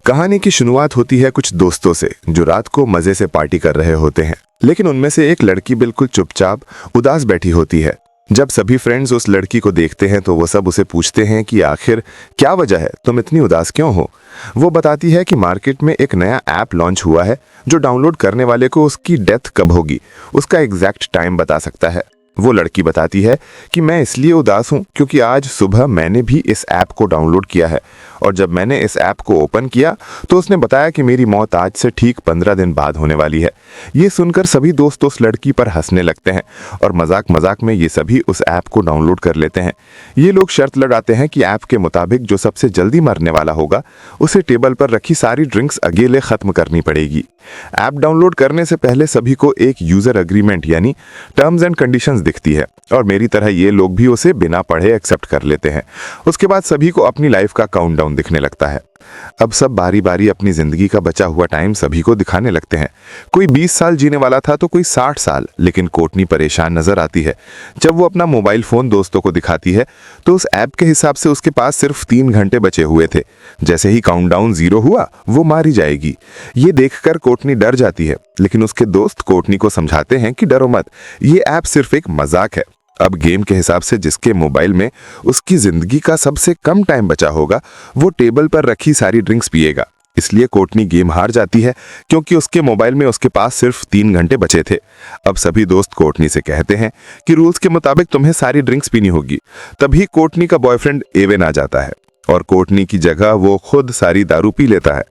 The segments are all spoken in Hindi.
कहानी की शुरुआत होती है कुछ दोस्तों से जो रात को मजे से पार्टी कर रहे होते हैं, लेकिन उनमें से एक लड़की बिल्कुल चुपचाप उदास बैठी होती है। जब सभी फ्रेंड्स उस लड़की को देखते हैं तो वो सब उसे पूछते हैं कि आखिर क्या वजह है, तुम इतनी उदास क्यों हो। वो बताती है कि मार्केट में एक नया ऐप लॉन्च हुआ है जो डाउनलोड करने वाले को उसकी डेथ कब होगी उसका एग्जैक्ट टाइम बता सकता है। वो लड़की बताती है कि मैं इसलिए उदास हूँ क्योंकि आज सुबह मैंने भी इस ऐप को डाउनलोड किया है और जब मैंने इस ऐप को ओपन किया तो उसने बताया कि मेरी मौत आज से ठीक 15 दिन बाद होने वाली है। ये सुनकर सभी दोस्त उस लड़की पर हंसने लगते हैं और मजाक मजाक में ये सभी उस ऐप को डाउनलोड कर लेते हैं। ये लोग शर्त लगाते हैं कि ऐप के मुताबिक जो सबसे जल्दी मरने वाला होगा उसे टेबल पर रखी सारी ड्रिंक्स अकेले खत्म करनी पड़ेगी। ऐप डाउनलोड करने से पहले सभी को एक यूजर एग्रीमेंट यानी टर्म्स एंड कंडीशंस दिखती है और मेरी तरह ये लोग भी उसे बिना पढ़े एक्सेप्ट कर लेते हैं। उसके बाद सभी को अपनी लाइफ का काउंटडाउन दिखने लगता है। अब सब बारी बारी अपनी जिंदगी का बचा हुआ टाइम सभी को दिखाने लगते हैं। कोई 20 साल जीने वाला था तो कोई 60 साल, लेकिन कोटनी परेशान नजर आती है। जब वो अपना मोबाइल फोन दोस्तों को दिखाती है तो उस ऐप के हिसाब से उसके पास सिर्फ 3 घंटे बचे हुए थे। जैसे ही काउंटडाउन 0 हुआ वो मारी जाएगी। ये देखकर कोटनी डर जाती है, लेकिन उसके दोस्त कोटनी को समझाते हैं कि डरो मत, ये ऐप सिर्फ एक मजाक है। अब गेम के हिसाब से जिसके मोबाइल में उसकी जिंदगी का सबसे कम टाइम बचा होगा वो टेबल पर रखी सारी ड्रिंक्स पिएगा। इसलिए कोटनी गेम हार जाती है क्योंकि उसके मोबाइल में उसके पास सिर्फ 3 घंटे बचे थे। अब सभी दोस्त कोटनी से कहते हैं कि रूल्स के मुताबिक तुम्हें सारी ड्रिंक्स पीनी होगी। तभी कोटनी का बॉयफ्रेंड एवन आ जाता है और कोटनी की जगह वो खुद सारी दारू पी लेता है।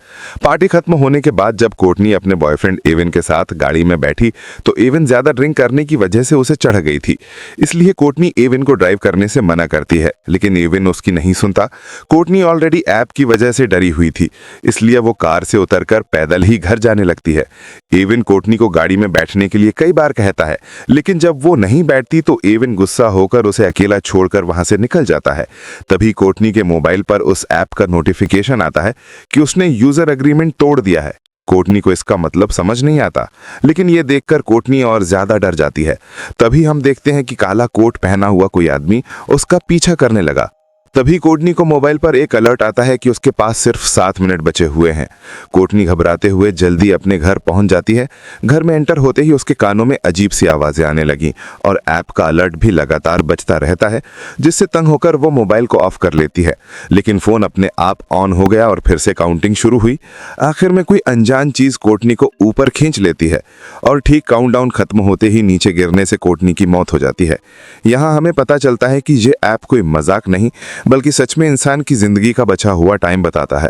पार्टी खत्म होने के बाद जब कोटनी अपने बॉयफ्रेंड एवन के साथ गाड़ी में बैठी तो एवन ज्यादा ड्रिंक करने की वजह से उसे चढ़ गई थी। इसलिए कोटनी एवन को ड्राइव करने से मना करती है, लेकिन एवन उसकी नहीं सुनता। कोटनी ऑलरेडी ऐप की वजह से डरी हुई थी, इसलिए वो कार से उतरकर पैदल ही घर जाने लगती है। एवन कोटनी को गाड़ी में बैठने के लिए कई बार कहता है, लेकिन जब वो नहीं बैठती तो एवन गुस्सा होकर उसे अकेला छोड़कर वहां से निकल जाता है। तभी कोटनी के मोबाइल पर उस ऐप का नोटिफिकेशन आता है कि उसने यूजर एग्रीमेंट तोड़ दिया है। कोटनी को इसका मतलब समझ नहीं आता, लेकिन यह देखकर कोटनी और ज्यादा डर जाती है। तभी हम देखते हैं कि काला कोट पहना हुआ कोई आदमी उसका पीछा करने लगा। तभी कोटनी को मोबाइल पर एक अलर्ट आता है कि उसके पास सिर्फ 7 मिनट बचे हुए हैं। कोटनी घबराते हुए जल्दी अपने घर पहुंच जाती है। घर में एंटर होते ही उसके कानों में अजीब सी आवाजें आने लगी और ऐप का अलर्ट भी लगातार बजता रहता है, जिससे तंग होकर वो मोबाइल को ऑफ कर लेती है। लेकिन फोन अपने आप ऑन हो गया और फिर से काउंटिंग शुरू हुई। आखिर में कोई अनजान चीज कोटनी को ऊपर खींच लेती है और ठीक काउंटडाउन खत्म होते ही नीचे गिरने से कोटनी की मौत हो जाती है। यहाँ हमें पता चलता है कि ये ऐप कोई मजाक नहीं बल्कि सच में इंसान की जिंदगी का बचा हुआ टाइम बताता है।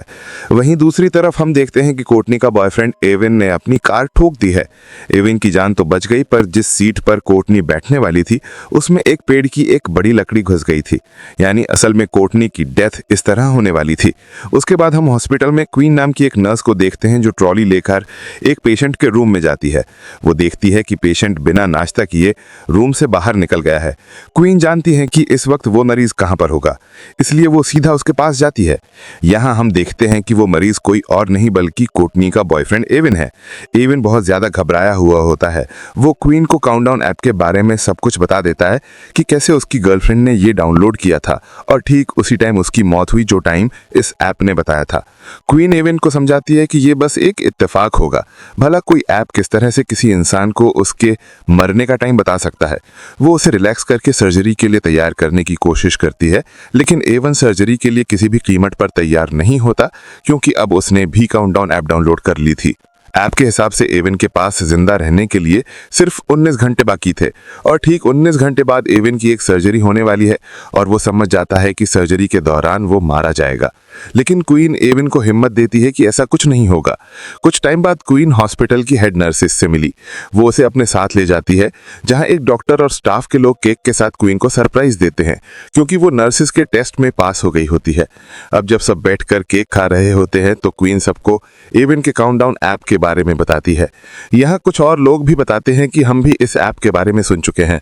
वहीं दूसरी तरफ हम देखते हैं कि कोटनी का बॉयफ्रेंड एवन ने अपनी कार ठोक दी है। एवन की जान तो बच गई, पर जिस सीट पर कोटनी बैठने वाली थी उसमें एक पेड़ की एक बड़ी लकड़ी घुस गई थी। यानी असल में कोटनी की डेथ इस तरह होने वाली थी। उसके बाद हम हॉस्पिटल में क्वीन नाम की एक नर्स को देखते हैं जो ट्रॉली लेकर एक पेशेंट के रूम में जाती है। वो देखती है कि पेशेंट बिना नाश्ता किए रूम से बाहर निकल गया है। क्वीन जानती है कि इस वक्त वो मरीज कहां पर होगा, इसलिए वो सीधा उसके पास जाती है। यहाँ हम देखते हैं कि वो मरीज कोई और नहीं बल्कि कोटनी का बॉयफ्रेंड एवन है। एवन बहुत ज्यादा घबराया हुआ होता है। वो क्वीन को काउंटडाउन ऐप के बारे में सब कुछ बता देता है कि कैसे उसकी गर्लफ्रेंड ने ये डाउनलोड किया था और ठीक उसी टाइम उसकी मौत हुई जो टाइम इस ऐप ने बताया था। क्वीन एवन को समझाती है कि ये बस एक इत्तेफाक होगा। भला कोई ऐप किस तरह से किसी इंसान को उसके मरने का टाइम बता सकता है। वो उसे रिलैक्स करके सर्जरी के लिए तैयार करने की कोशिश करती है, लेकिन एवन सर्जरी के लिए किसी भी कीमत पर तैयार नहीं होता क्योंकि अब उसने भी काउंटडाउन ऐप डाउनलोड कर ली थी। ऐप के हिसाब से एवन के पास जिंदा रहने के लिए सिर्फ 19 घंटे बाकी थे और ठीक 19 घंटे बाद एवन की एक सर्जरी होने वाली है और वो समझ जाता है कि सर्जरी के दौरान वो मारा जाएगा। लेकिन क्वीन एवन को हिम्मत देती है कि ऐसा कुछ नहीं होगा। कुछ टाइम बाद क्वीन हॉस्पिटल की हेड नर्सिस से मिली। वो उसे अपने साथ ले जाती है, जहां एक डॉक्टर और स्टाफ के लोग केक के साथ क्वीन को सरप्राइज देते हैं क्योंकि वो नर्सिस के टेस्ट में पास हो गई होती है। अब जब सब बैठकर केक खा रहे होते हैं तो क्वीन सबको एवन के काउंटडाउन ऐप के बारे में बताती है। यहाँ कुछ और लोग भी बताते हैं कि हम भी इस ऐप के बारे में सुन चुके हैं।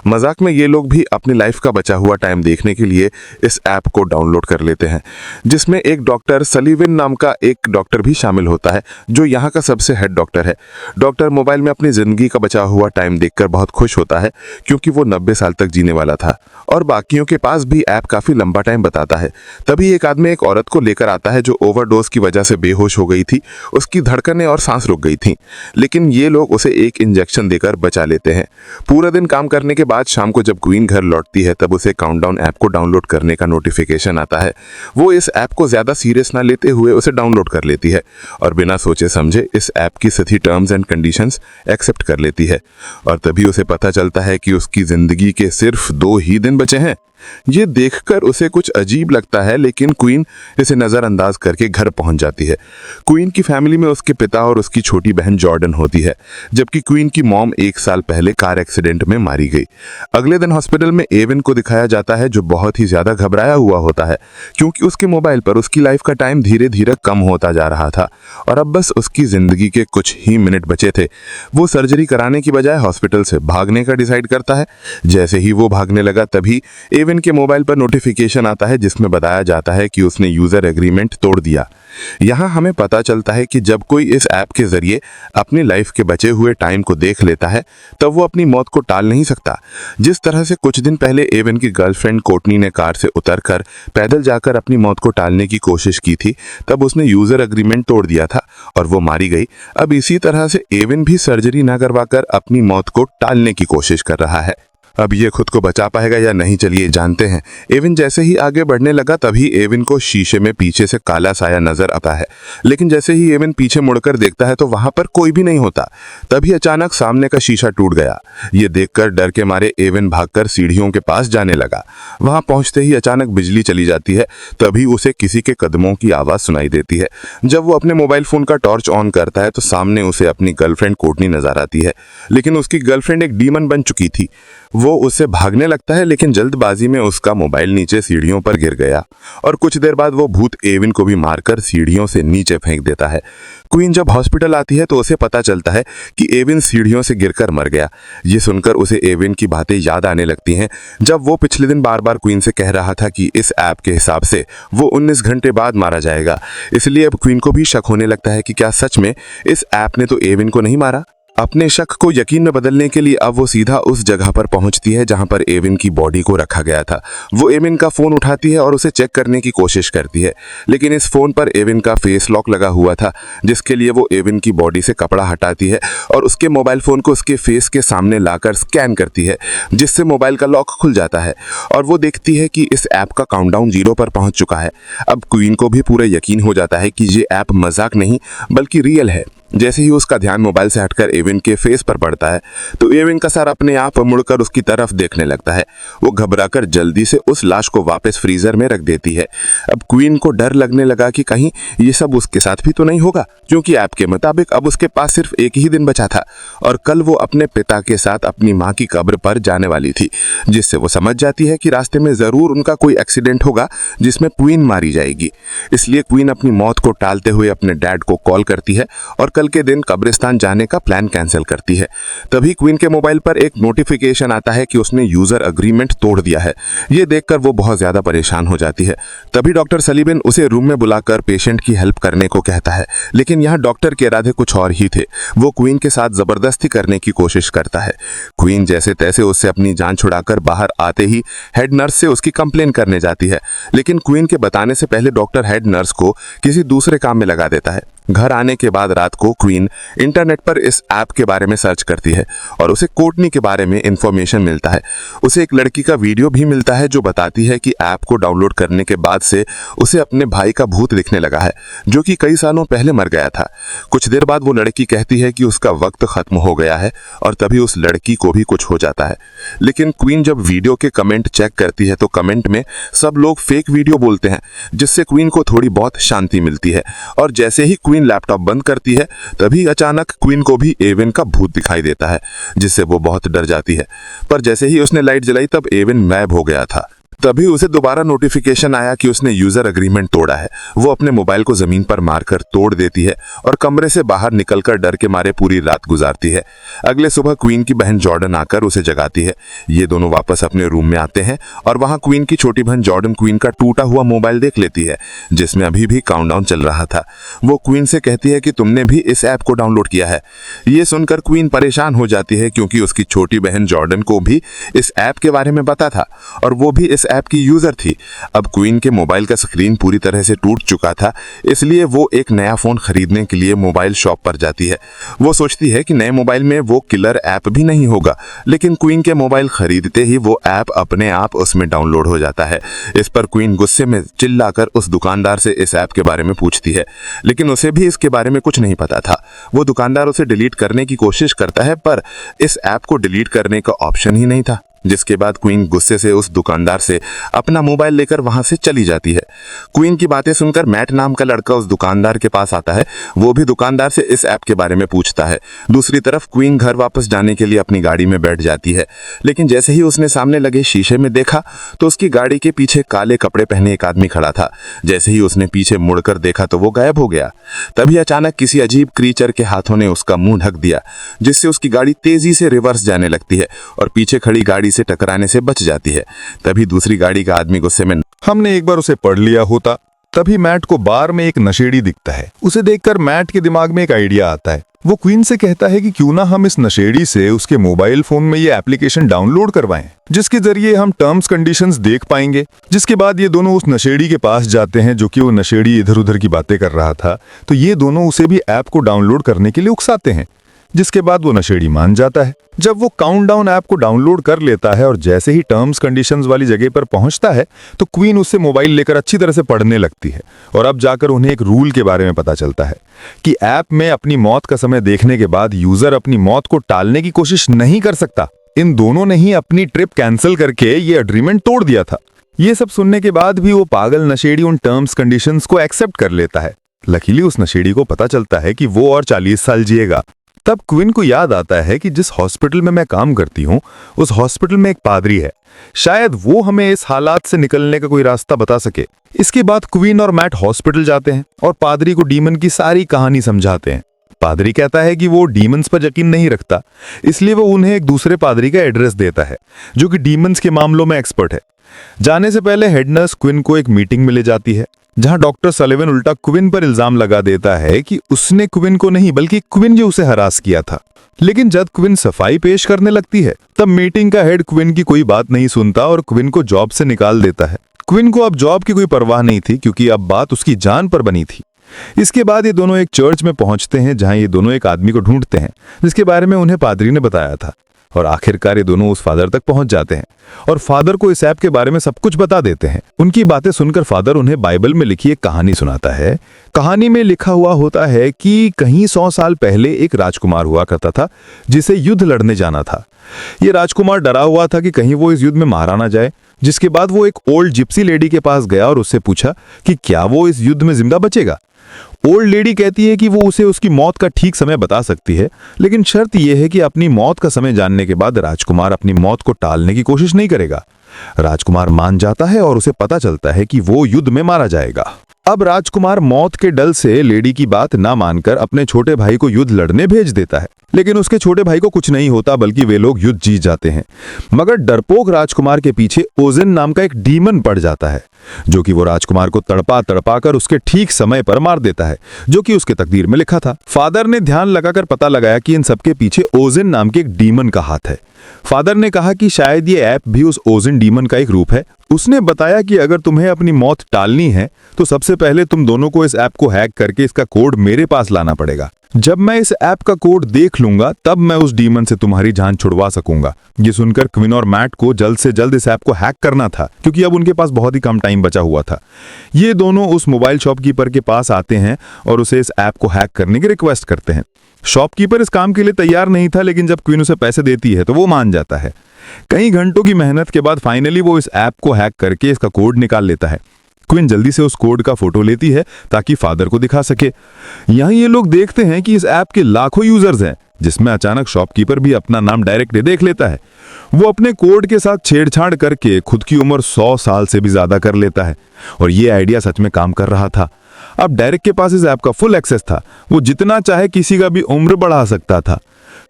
मजाक में ये लोग भी अपनी लाइफ का बचा हुआ टाइम देखने के लिए इस ऐप को डाउनलोड कर लेते हैं, जिसमें एक डॉक्टर सलीविन नाम का एक डॉक्टर भी शामिल होता है, जो यहाँ का सबसे हेड डॉक्टर है। डॉक्टर मोबाइल में अपनी जिंदगी का बचा हुआ टाइम देखकर बहुत खुश होता है, क्योंकि वो 90 साल तक जीने वाला था और बाकियों के पास भी ऐप काफी लंबा टाइम बताता है। तभी एक आदमी एक औरत को लेकर आता है जो ओवरडोज की वजह से बेहोश हो गई थी। उसकी धड़कनें और सांस रुक गई थीं, लेकिन ये लोग उसे एक इंजेक्शन देकर बचा लेते हैं। पूरा दिन काम करने के बाद शाम को जब क्वीन घर लौटती है, तब उसे काउंटडाउन ऐप को डाउनलोड करने का नोटिफिकेशन आता है। वो इस ऐप को ज्यादा सीरियस ना लेते हुए उसे डाउनलोड कर लेती है और बिना सोचे समझे इस ऐप की सभी टर्म्स एंड कंडीशंस एक्सेप्ट कर लेती है। और तभी उसे पता चलता है कि उसकी जिंदगी के सिर्फ 2 ही दिन बचे हैं। ये देखकर उसे कुछ अजीब लगता है, लेकिन क्वीन इसे नजरअंदाज करके घर पहुंच जाती है। क्वीन की फैमिली में उसके पिता और उसकी छोटी बहन जॉर्डन होती है, जबकि क्वीन की मॉम 1 साल पहले कार एक्सीडेंट में मारी गई। अगले दिन हॉस्पिटल में एवन को दिखाया जाता है, जो बहुत ही ज्यादा घबराया हुआ होता है, क्योंकि उसके मोबाइल पर उसकी लाइफ का टाइम धीरे धीरे कम होता जा रहा था और अब बस उसकी जिंदगी के कुछ ही मिनट बचे थे। वो सर्जरी कराने की बजाय हॉस्पिटल से भागने का डिसाइड करता है। जैसे ही वो भागने लगा, तभी एवन के मोबाइल पर नोटिफिकेशन आता है, जिसमें बताया जाता है कि उसने यूजर एग्रीमेंट तोड़ दिया। यहाँ हमें पता चलता है कि जब कोई इस ऐप के जरिए अपनी लाइफ के बचे हुए टाइम को देख लेता है, तब वो अपनी मौत को टाल नहीं सकता। जिस तरह से कुछ दिन पहले एवन की गर्लफ्रेंड कोर्टनी ने कार से उतरकर पैदल जाकर अपनी मौत को टालने की कोशिश की थी, तब उसने यूजर एग्रीमेंट तोड़ दिया था और वो मारी गई। अब इसी तरह से एवन भी सर्जरी ना करवाकर अपनी मौत को टालने की कोशिश कर रहा है। अब ये खुद को बचा पाएगा या नहीं, चलिए जानते हैं। एवन जैसे ही आगे बढ़ने लगा, तभी एवन को शीशे में पीछे से काला साया नजर आता है, लेकिन जैसे ही एवन पीछे मुड़कर देखता है तो वहां पर कोई भी नहीं होता। तभी अचानक सामने का शीशा टूट गया। ये देखकर डर के मारे एवन भागकर सीढ़ियों के पास जाने लगा। वहां पहुंचते ही अचानक बिजली चली जाती है। तभी उसे किसी के कदमों की आवाज सुनाई देती है। जब वो अपने मोबाइल फोन का टॉर्च ऑन करता है तो सामने उसे अपनी गर्लफ्रेंड कोर्टनी नजर आती है, लेकिन उसकी गर्लफ्रेंड एक डीमन बन चुकी थी। वो उससे भागने लगता है, लेकिन जल्दबाजी में उसका मोबाइल नीचे सीढ़ियों पर गिर गया और कुछ देर बाद वो भूत एवन को भी मारकर सीढ़ियों से नीचे फेंक देता है। क्वीन जब हॉस्पिटल आती है तो उसे पता चलता है कि एवन सीढ़ियों से गिरकर मर गया। ये सुनकर उसे एवन की बातें याद आने लगती हैं, जब वो पिछले दिन बार बार क्वीन से कह रहा था कि इस ऐप के हिसाब से वो 19 घंटे बाद मारा जाएगा। इसलिए अब क्वीन को भी शक होने लगता है कि क्या सच में इस ऐप ने तो एवन को नहीं मारा। अपने शक को यकीन में बदलने के लिए अब वो सीधा उस जगह पर पहुंचती है जहां पर एवन की बॉडी को रखा गया था। वो एवन का फोन उठाती है और उसे चेक करने की कोशिश करती है, लेकिन इस फोन पर एवन का फेस लॉक लगा हुआ था, जिसके लिए वो एवन की बॉडी से कपड़ा हटाती है और उसके मोबाइल फोन को उसके फेस के सामने लाकर स्कैन करती है, जिससे मोबाइल का लॉक खुल जाता है और वो देखती है कि इस ऐप का काउंटडाउन 0 पर पहुंच चुका है। अब क्वीन को भी पूरा यकीन हो जाता है कि ये ऐप मजाक नहीं बल्कि रियल है। जैसे ही उसका ध्यान मोबाइल से हटकर एवन के फेस पर पड़ता है, तो एवन का सर अपने आप मुड़कर उसकी तरफ देखने लगता है। वो घबराकर जल्दी से उस लाश को वापस फ्रीजर में रख देती है। अब क्वीन को डर लगने लगा कि कहीं ये सब उसके साथ भी तो नहीं होगा, क्योंकि ऐप के मुताबिक अब उसके पास सिर्फ 1 ही दिन बचा था और कल वो अपने पिता के साथ अपनी माँ की कब्र पर जाने वाली थी, जिससे वो समझ जाती है कि रास्ते में जरूर उनका कोई एक्सीडेंट होगा जिसमें क्वीन मारी जाएगी। इसलिए क्वीन अपनी मौत को टालते हुए अपने डैड को कॉल करती है और कल के दिन कब्रिस्तान जाने का प्लान कैंसिल करती है। तभी क्वीन के मोबाइल पर एक नोटिफिकेशन आता है कि उसने यूजर एग्रीमेंट तोड़ दिया है। ये देखकर वो बहुत ज्यादा परेशान हो जाती है। तभी डॉक्टर सलीबिन उसे रूम में बुलाकर पेशेंट की हेल्प करने को कहता है, लेकिन यहाँ डॉक्टर के इरादे कुछ और ही थे। वो क्वीन के साथ जबरदस्ती करने की कोशिश करता है। क्वीन जैसे तैसे उससे अपनी जान छुड़ाकर बाहर आते ही हेड नर्स से उसकी कंप्लेन करने जाती है, लेकिन क्वीन के बताने से पहले डॉक्टर हेड नर्स को किसी दूसरे काम में लगा देता है। घर आने के बाद रात को क्वीन इंटरनेट पर इस ऐप के बारे में सर्च करती है और उसे कोर्टनी के बारे में इंफॉर्मेशन मिलता है। उसे एक लड़की का वीडियो भी मिलता है जो बताती है कि ऐप को डाउनलोड करने के बाद से उसे अपने भाई का भूत दिखने लगा है, जो कि कई सालों पहले मर गया था। कुछ देर बाद वो लड़की कहती है कि उसका वक्त खत्म हो गया है और तभी उस लड़की को भी कुछ हो जाता है। लेकिन क्वीन जब वीडियो के कमेंट चेक करती है तो कमेंट में सब लोग फेक वीडियो बोलते हैं, जिससे क्वीन को थोड़ी बहुत शांति मिलती है। और जैसे ही क्वीन लैपटॉप बंद करती है, तभी अचानक क्वीन को भी एवन का भूत दिखाई देता है, जिससे वो बहुत डर जाती है। पर जैसे ही उसने लाइट जलाई तब एवन गायब हो गया था। तभी उसे दोबारा नोटिफिकेशन आया कि उसने यूजर एग्रीमेंट तोड़ा है। वो अपने मोबाइल को जमीन पर मारकर तोड़ देती है और कमरे से बाहर निकलकर डर के मारे पूरी रात गुजारती है। अगले सुबह क्वीन की बहन जॉर्डन आकर उसे जगाती है। ये दोनों वापस अपने रूम में आते हैं और वहां क्वीन की छोटी बहन जॉर्डन क्वीन का टूटा हुआ मोबाइल देख लेती है जिसमें अभी भी काउंटडाउन चल रहा था। वो क्वीन से कहती है कि तुमने भी इस ऐप को डाउनलोड किया है। ये सुनकर क्वीन परेशान हो जाती है क्योंकि उसकी छोटी बहन जॉर्डन को भी इस ऐप के बारे में पता था और वो भी इस ऐप की यूजर थी। अब क्वीन के मोबाइल का स्क्रीन पूरी तरह से टूट चुका था, इसलिए वो एक नया फोन खरीदने के लिए मोबाइल शॉप पर जाती है। वो सोचती है कि नए मोबाइल में वो किलर ऐप भी नहीं होगा, लेकिन क्वीन के मोबाइल खरीदते ही वो ऐप अपने आप उसमें डाउनलोड हो जाता है। इस पर क्वीन गुस्से में चिल्लाकर उस दुकानदार से इस ऐप के बारे में पूछती है, लेकिन उसे भी इसके बारे में कुछ नहीं पता था। वो दुकानदार उसे डिलीट करने की कोशिश करता है पर इस ऐप को डिलीट करने का ऑप्शन ही नहीं था, जिसके बाद क्वीन गुस्से से उस दुकानदार से अपना मोबाइल लेकर वहां से चली जाती है। क्वीन की बातें सुनकर मैट नाम का लड़का उस दुकानदार के पास आता है। वो भी दुकानदार से इस ऐप के बारे में पूछता है। दूसरी तरफ क्वीन घर वापस जाने के लिए अपनी गाड़ी में बैठ जाती है, लेकिन जैसे ही उसने सामने लगे शीशे में देखा तो उसकी गाड़ी के पीछे काले कपड़े पहने एक आदमी खड़ा था। जैसे ही उसने पीछे मुड़कर देखा तो वो गायब हो गया। तभी अचानक किसी अजीब क्रीचर के हाथों ने उसका मुंह ढक दिया, जिससे उसकी गाड़ी तेजी से रिवर्स जाने लगती है और पीछे खड़ी गाड़ी से टकराने से बच जाती है। तभी दूसरी गाड़ी का आदमी गुस्से में, हमने एक बार उसे पढ़ लिया होता। तभी मैट को बार में एक नशेड़ी दिखता है। उसे देखकर मैट के दिमाग में एक आइडिया आता है। वो क्वीन से कहता है कि क्यों ना हम इस नशेड़ी से उसके मोबाइल फोन में ये एप्लीकेशन डाउनलोड करवाएं, जिसके जरिए हम टर्म्स कंडीशंस देख पाएंगे। जिसके बाद ये दोनों उस नशेड़ी के पास जाते हैं, जो कि वो नशेड़ी इधर उधर की बातें कर रहा था। तो ये दोनों उसे भी ऐप को डाउनलोड करने के लिए उकसाते हैं, जिसके बाद वो नशेड़ी मान जाता है। जब वो काउंटडाउन ऐप को डाउनलोड कर लेता है और जैसे ही टर्म्स कंडीशंस वाली जगह पर पहुंचता है तो क्वीन उससे मोबाइल लेकर अच्छी तरह से पढ़ने लगती है। और अब जाकर उन्हें एक रूल के बारे में पता चलता है कि ऐप में अपनी मौत का समय देखने के बाद यूजर अपनी मौत को टालने की कोशिश नहीं कर सकता। इन दोनों ने ही अपनी ट्रिप कैंसिल करके ये एग्रीमेंट तोड़ दिया था। ये सब सुनने के बाद भी वो पागल नशेड़ी उन टर्म्स कंडीशंस को एक्सेप्ट कर लेता है। लकीली उस नशेड़ी को पता चलता है कि वो और 40 साल जिएगा। तब क्वीन को याद आता है कि जिस हॉस्पिटल में मैं काम करती हूँ उस हॉस्पिटल में एक पादरी है, शायद वो हमें इस हालात से निकलने का कोई रास्ता बता सके। इसके बाद क्वीन और मैट हॉस्पिटल जाते हैं और पादरी को डीमन की सारी कहानी समझाते हैं। पादरी कहता है कि वो डीमंस पर यकीन नहीं रखता, इसलिए वो उन्हें एक दूसरे पादरी का एड्रेस देता है जो कि डीमंस के मामलों में एक्सपर्ट है। जाने से पहले हेड नर्स क्वीन को एक मीटिंग में ले जाती है, जहां डॉक्टर सलिवन उल्टा क्वीन पर इल्जाम लगा देता है कि उसने क्वीन को नहीं बल्कि क्वीन ने उसे हरास किया था। लेकिन जब क्वीन सफाई पेश करने लगती है तब मीटिंग का हेड क्वीन की कोई बात नहीं सुनता और क्वीन को जॉब से निकाल देता है। क्वीन को अब जॉब की कोई परवाह नहीं थी क्योंकि अब बात उसकी जान पर बनी थी। इसके बाद ये दोनों एक चर्च में पहुंचते हैं, जहां ये दोनों एक आदमी को ढूंढते हैं जिसके बारे में उन्हें पादरी ने बताया था। और आखिरकार ये दोनों उस फादर तक पहुंच जाते हैं और फादर को इस ऐप के बारे में सब कुछ बता देते हैं। उनकी बातें सुनकर फादर उन्हें बाइबल में लिखी एक कहानी सुनाता है। कहानी में लिखा हुआ होता है कि कहीं 100 साल पहले एक राजकुमार हुआ करता था जिसे युद्ध लड़ने जाना था। ये राजकुमार डरा हुआ था कि कहीं वो इस युद्ध में मारा ना जाए। जिसके बाद वो एक ओल्ड जिप्सी लेडी के पास गया और उससे पूछा कि क्या वो इस युद्ध में जिंदा बचेगा। ओल्ड लेडी कहती है कि वो उसे उसकी मौत का ठीक समय बता सकती है, लेकिन शर्त यह है कि अपनी मौत का समय जानने के बाद राजकुमार अपनी मौत को टालने की कोशिश नहीं करेगा। राजकुमार मान जाता है और उसे पता चलता है कि वो युद्ध में मारा जाएगा। अब राजकुमार मौत के डर से लेडी की बात ना मानकर अपने छोटे भाई को युद्ध लड़ने भेज देता है, लेकिन उसके छोटे भाई को कुछ नहीं होता बल्कि वे लोग युद्ध जीत जाते हैं। मगर डरपोक राजकुमार के पीछे ओजिन नाम का एक डीमन पड़ जाता है, जो कि वो राजकुमार को तड़पा तड़पा कर उसके ठीक समय पर मार देता है, जो कि उसके तकदीर में लिखा था। फादर ने ध्यान लगाकर पता लगाया कि इन सबके पीछे ओजिन नाम के एक डीमन का हाथ है। फादर ने कहा कि शायद ये ऐप भी उस ओजिन डीमन का एक रूप है। उसने बताया कि अगर तुम्हें अपनी मौत टालनी है तो सबसे पहले तुम दोनों को इस ऐप को हैक करके इसका कोड मेरे पास लाना पड़ेगा। जब मैं इस ऐप का कोड देख लूंगा तब मैं उस डीमन से तुम्हारी जान छुड़वा सकूंगा। ये सुनकर क्वीन और मैट को जल्द से जल्द इस ऐप को हैक करना था, क्योंकि अब उनके पास बहुत ही कम टाइम बचा हुआ था। ये दोनों उस मोबाइल शॉपकीपर के पास आते हैं और उसे इस ऐप को हैक करने की रिक्वेस्ट करते हैं। शॉपकीपर इस काम के लिए तैयार नहीं था, लेकिन जब क्वीन उसे पैसे देती है तो वो मान जाता है। कई घंटों की मेहनत के बाद फाइनली वो इस ऐप को हैक करके इसका कोड निकाल लेता है। क्वीन जल्दी से उस कोड का फोटो लेती है ताकि फादर को दिखा सके। यहाँ ये लोग देखते हैं कि इस ऐप के लाखों यूजर्स हैं, जिसमें अचानक शॉपकीपर भी अपना नाम डायरेक्टली देख लेता है। वो अपने कोड के साथ छेड़छाड़ करके खुद की उम्र 100 साल से भी ज्यादा कर लेता है और ये आइडिया सच में काम कर रहा था। अब डेरेक के पास इस ऐप का फुल एक्सेस था, वो जितना चाहे किसी का भी उम्र बढ़ा सकता था।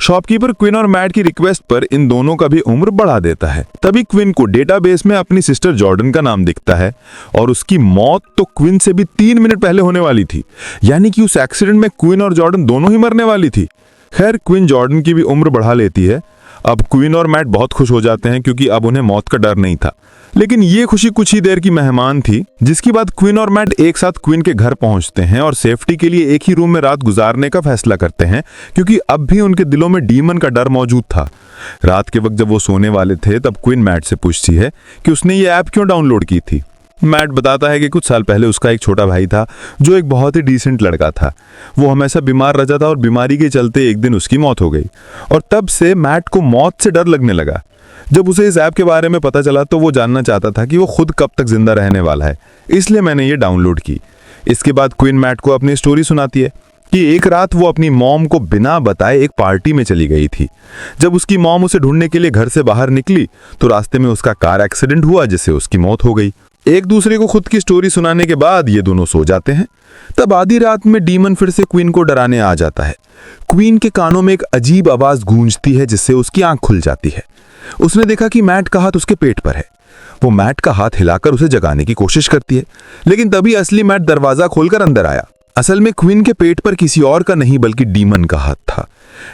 शॉपकीपर क्विन और मैट की रिक्वेस्ट पर इन दोनों का भी उम्र बढ़ा देता है। तभी क्विन को डेटाबेस में अपनी सिस्टर जॉर्डन का नाम दिखता है और उसकी मौत तो क्विन से भी 3 मिनट पहले होने वाली थी, यानी कि उस एक्सीडेंट में क्विन और जॉर्डन दोनों ही मरने वाली थी। खैर, क्विन जॉर्डन की भी उम्र बढ़ा लेती है। अब क्विन और मैट बहुत खुश हो जाते हैं क्योंकि अब उन्हें मौत का डर नहीं था। लेकिन ये खुशी कुछ ही देर की मेहमान थी, जिसके बाद क्विन और मैट एक साथ क्विन के घर पहुंचते हैं और सेफ्टी के लिए एक ही रूम में रात गुजारने का फैसला करते हैं, क्योंकि अब भी उनके दिलों में डीमन का डर मौजूद था। रात के वक्त जब वो सोने वाले थे तब क्विन मैट से पूछती है कि उसने ये ऐप क्यों डाउनलोड की थी। मैट बताता है कि कुछ साल पहले उसका एक छोटा भाई था जो एक बहुत ही डिसेंट लड़का था। वो हमेशा बीमार रहता था और बीमारी के चलते एक दिन उसकी मौत हो गई और तब से मैट को मौत से डर लगने लगा। जब उसे इस ऐप के बारे में पता चला तो वो जानना चाहता था कि वो खुद कब तक जिंदा रहने वाला है, इसलिए मैंने ये डाउनलोड की। इसके बाद क्विन मैट को अपनी स्टोरी सुनाती है कि एक रात वो अपनी मॉम को बिना बताए एक पार्टी में चली गई थी। जब उसकी मॉम उसे ढूंढने के लिए घर से बाहर निकली तो रास्ते में उसका कार एक्सीडेंट हुआ, जिससे उसकी मौत हो गई। एक दूसरे को खुद की स्टोरी सुनाने के बाद ये दोनों सो जाते हैं। तब आधी रात में डीमन फिर से क्वीन को डराने आ जाता है। क्वीन के कानों में एक अजीब आवाज गूंजती है, जिससे उसकी आंख खुल जाती है। उसने देखा कि मैट का हाथ उसके पेट पर है। वो मैट का हाथ हिलाकर उसे जगाने की कोशिश करती है, लेकिन तभी असली मैट दरवाजा खोलकर अंदर आया। असल में क्वीन के पेट पर किसी और का नहीं बल्कि डीमन का हाथ था।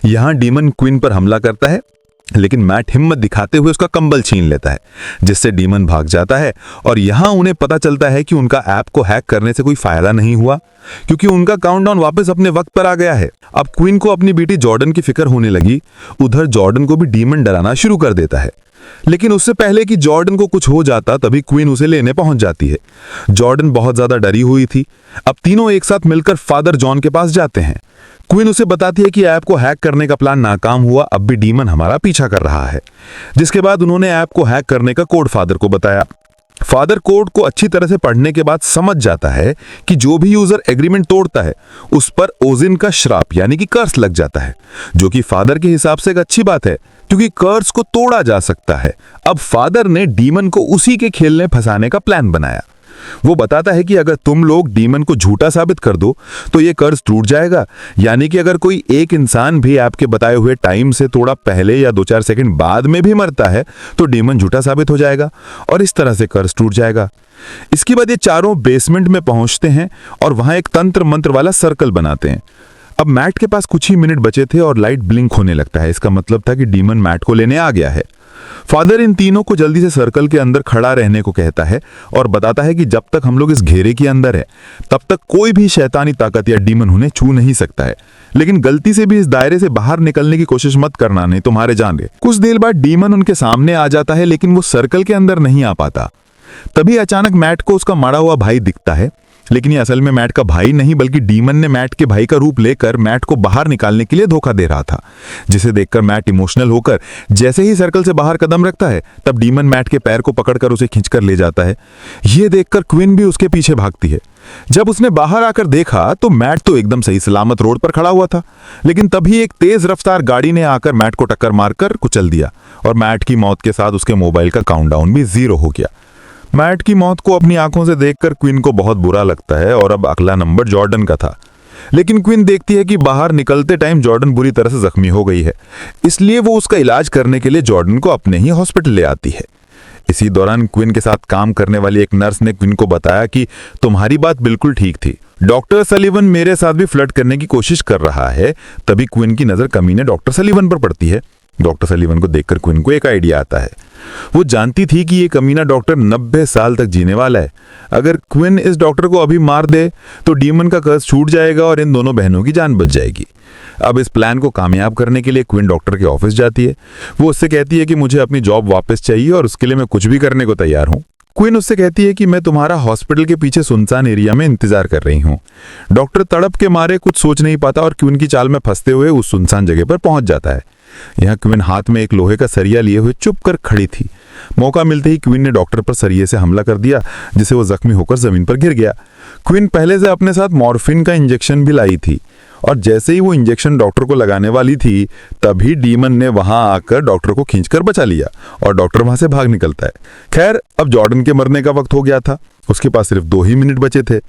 यहाँ डीमन क्वीन पर हमला करता है, लेकिन मैट हिम्मत दिखाते हुए उसका कंबल छीन लेता है, जिससे डीमन भाग जाता है। और यहाँ उन्हें पता चलता है कि उनका ऐप को हैक करने से कोई फायदा नहीं हुआ, क्योंकि उनका काउंटडाउन वापस अपने वक्त पर आ गया है। अब क्वीन को अपनी बेटी जॉर्डन की फिक्र होने लगी। उधर जॉर्डन को भी डीमन डराना शुरू कर देता है, लेकिन उससे पहले कि जॉर्डन को कुछ हो जाता तभी क्वीन उसे लेने पहुंच जाती है। जॉर्डन बहुत ज्यादा डरी हुई थी। अब तीनों एक साथ मिलकर फादर जॉन के पास जाते हैं। क्वीन उसे बताती है कि ऐप को हैक करने का प्लान नाकाम हुआ, अब भी डीमन हमारा पीछा कर रहा है। जिसके बाद उन्होंने ऐप को हैक करने का कोड फादर को बताया। फादर कोड को अच्छी तरह से पढ़ने के बाद समझ जाता है कि जो भी यूजर एग्रीमेंट तोड़ता है उस पर ओजिन का श्राप यानी कि कर्स लग जाता है, जो कि फादर के हिसाब से एक अच्छी बात है क्योंकि कर्स को तोड़ा जा सकता है। अब फादर ने डीमन को उसी के खेल में फंसाने का प्लान बनाया। वो बताता है कि अगर तुम लोग डीमन को झूठा साबित कर दो तो ये कर्ज टूट जाएगा, यानी कि अगर कोई एक इंसान भी आपके बताए हुए टाइम से थोड़ा पहले या 2-4 सेकंड बाद में भी मरता है तो डीमन झूठा साबित हो जाएगा और इस तरह से कर्ज टूट जाएगा। इसके बाद ये चारों बेसमेंट में पहुंचते हैं और वहां एक तंत्र मंत्र वाला सर्कल बनाते हैं। अब मैट के पास कुछ ही मिनट बचे थे और लाइट ब्लिंक होने लगता है। इसका मतलब था कि डीमन मैट को लेने आ गया है। फादर इन तीनों को जल्दी से सर्कल के अंदर खड़ा रहने को कहता है और बताता है कि जब तक हम लोग इस घेरे के अंदर है तब तक कोई भी शैतानी ताकत या डीमन उन्हें छू नहीं सकता है, लेकिन गलती से भी इस दायरे से बाहर निकलने की कोशिश मत करना, नहीं तो मारे जाएंगे। कुछ देर बाद डीमन उनके सामने आ जाता है, लेकिन वो सर्कल के अंदर नहीं आ पाता। तभी अचानक मैट को उसका मरा हुआ भाई दिखता है, लेकिन ये असल में मैट का भाई नहीं बल्कि डीमन ने मैट के भाई का रूप लेकर मैट को बाहर निकालने के लिए धोखा दे रहा था, जिसे देखकर मैट इमोशनल होकर जैसे ही सर्कल से बाहर कदम रखता है तब डीमन मैट के पैर को पकड़कर उसे खींचकर ले जाता है। ये देखकर क्वीन भी उसके पीछे भागती है। जब उसने बाहर आकर देखा तो मैट तो एकदम सही सलामत रोड पर खड़ा हुआ था, लेकिन तभी एक तेज रफ्तार गाड़ी ने आकर मैट को टक्कर मारकर कुचल दिया और मैट की मौत के साथ उसके मोबाइल का काउंटडाउन भी 0 हो गया। मैट की मौत को अपनी आंखों से देखकर क्वीन को बहुत बुरा लगता है और अब अगला नंबर जॉर्डन का था। लेकिन क्वीन देखती है कि बाहर निकलते टाइम जॉर्डन बुरी तरह से जख्मी हो गई है, इसलिए वो उसका इलाज करने के लिए जॉर्डन को अपने ही हॉस्पिटल ले आती है। इसी दौरान क्वीन के साथ काम करने वाली एक नर्स ने क्वीन को बताया कि तुम्हारी बात बिल्कुल ठीक थी, डॉक्टर सलीवन मेरे साथ भी फ्लर्ट करने की कोशिश कर रहा है। तभी क्वीन की नजर कमीने डॉक्टर सलीवन पर पड़ती है। डॉक्टर सलीवन को देखकर क्वीन को एक आइडिया आता है। वो जानती थी कि ये कमीना डॉक्टर 90 साल तक जीने वाला है। अगर क्वीन इस डॉक्टर को अभी मार दे तो डीमन का कर्ज छूट जाएगा और इन दोनों बहनों की जान बच जाएगी। अब इस प्लान को कामयाब करने के लिए क्वीन डॉक्टर के ऑफिस जाती है। वो उससे कहती है कि मुझे अपनी जॉब वापस चाहिए और उसके लिए मैं कुछ भी करने को तैयार हूँ। क्वीन उससे कहती है कि मैं तुम्हारा हॉस्पिटल के पीछे सुनसान एरिया में इंतजार कर रही हूँ। डॉक्टर तड़प के मारे कुछ सोच नहीं पाता और क्वीन की चाल में फंसते हुए उस सुनसान जगह पर पहुंच जाता है। यहाँ क्वीन हाथ में एक लोहे का सरिया लिए हुए चुप कर खड़ी थी। मौका मिलते ही क्वीन ने डॉक्टर पर सरिये से हमला कर दिया, जिससे वो जख्मी होकर जमीन पर गिर गया। क्वीन पहले से अपने साथ मॉर्फिन का इंजेक्शन भी लाई थी और जैसे ही वो इंजेक्शन डॉक्टर को लगाने वाली थी तभी डीमन ने वहां आकर डॉक्टर को खींचकर बचा लिया और डॉक्टर वहां से भाग निकलता है। खैर, अब जॉर्डन के मरने का वक्त हो गया था, उसके पास सिर्फ 2 ही मिनट बचे थे।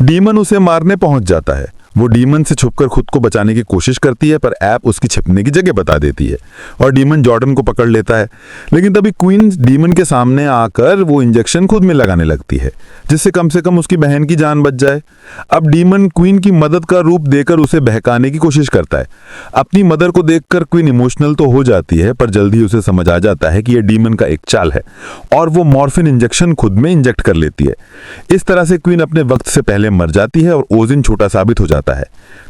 डीमन उसे मारने पहुंच जाता है। वो डीमन से छुपकर खुद को बचाने की कोशिश करती है, पर ऐप उसकी छिपने की जगह बता देती है और डीमन जॉर्डन को पकड़ लेता है। लेकिन तभी क्वीन डीमन के सामने आकर वो इंजेक्शन खुद में लगाने लगती है, जिससे कम से कम उसकी बहन की जान बच जाए। अब डीमन क्वीन की मदद का रूप देकर उसे बहकाने की कोशिश करता है। अपनी मदर को देखकर क्वीन इमोशनल तो हो जाती है, पर जल्दी उसे समझ आ जाता है कि यह डीमन का एक चाल है और वो मॉर्फिन इंजेक्शन खुद में इंजेक्ट कर लेती है। इस तरह से क्वीन अपने वक्त से पहले मर जाती है और ओजिन छोटा साबित हो जाता है।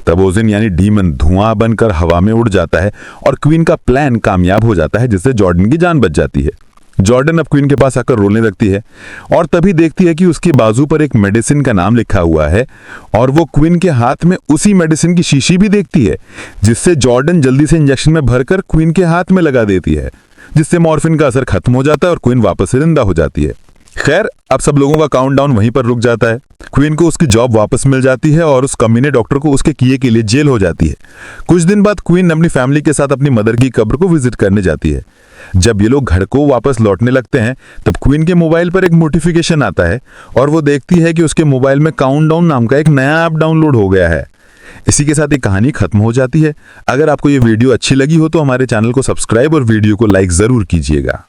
तब ओजिन यानी डीमन धुआं बनकर हवा में उड़ जाता है और क्वीन का प्लान कामयाब हो जाता है, जिससे जॉर्डन की जान बच जाती है। जॉर्डन अब क्वीन के पास आकर रोने लगती है और तभी देखती है कि उसके बाजू पर एक मेडिसिन का नाम लिखा हुआ है और वो क्वीन के हाथ में उसी मेडिसिन की शीशी भी देखती है, जिससे जॉर्डन जल्दी से इंजेक्शन में भरकर क्वीन के हाथ में लगा देती है, जिससे मॉर्फिन का असर खत्म हो जाता है और क्वीन वापस से जिंदा हो जाती है। खैर, अब सब लोगों का काउंटडाउन वहीं पर रुक जाता है। क्वीन को उसकी जॉब वापस मिल जाती है और उस कमीने डॉक्टर को उसके किए के लिए जेल हो जाती है। कुछ दिन बाद क्वीन अपनी फैमिली के साथ अपनी मदर की कब्र को विजिट करने जाती है। जब ये लोग घर को वापस लौटने लगते हैं तब क्वीन के मोबाइल पर एक नोटिफिकेशन आता है और वो देखती है कि उसके मोबाइल में काउंटडाउन नाम का एक नया ऐप डाउनलोड हो गया है। इसी के साथ ये कहानी खत्म हो जाती है। अगर आपको ये वीडियो अच्छी लगी हो तो हमारे चैनल को सब्सक्राइब और वीडियो को लाइक जरूर कीजिएगा।